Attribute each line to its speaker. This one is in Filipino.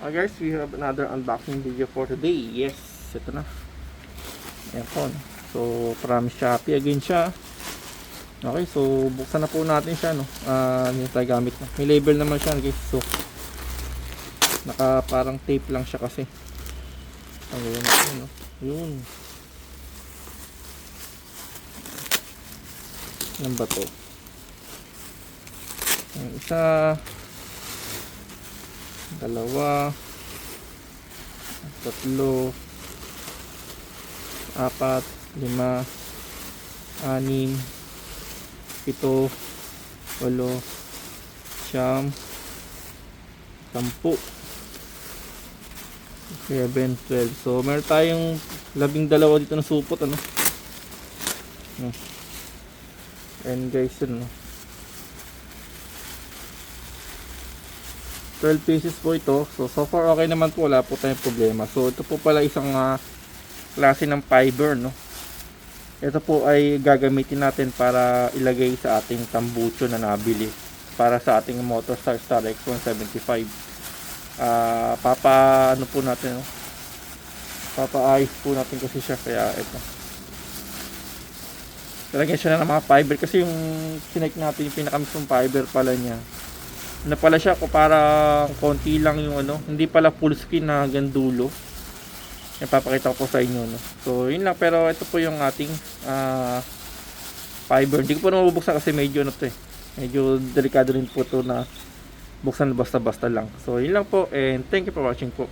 Speaker 1: Guys, we have another unboxing video for today. Yes, ito na. Ayan po. So, from Shopee again siya. Okay, so buksan na po natin siya, no. Yung tayo gamit na. May label naman siya, guys. So, naka parang tape lang siya kasi. Ayun natin, no. Yun. Ano ba to? Yung isa, dalawa, tatlo, apat, lima, anim, pito, walo, siyam, 10, 11, 12. So meron tayong 12 dito na supot, ano. And guys, ano, 12 pieces po ito. So far okay naman po, wala po tayong problema. So ito po pala isang klase ng fiber, no. Ito po ay gagamitin natin para ilagay sa ating tambucho na nabili para sa ating Motorstar Star X175. Ano po natin, no? Papaayos po natin kasi siya, kaya ito. Talagyan siya ng mga fiber kasi yung sinek natin yung pinakamismong fiber pala niya. Ano pala siya, ko parang konti lang yung ano, hindi pala full screen na hanggang dulo. Ipapakita ko po sa inyo, no. So yun lang, pero ito po yung ating fiber. Hindi ko po na mabubuksan kasi medyo ano to eh. Medyo delikado rin po to na buksan basta-basta lang. So yun lang po, and thank you for watching po.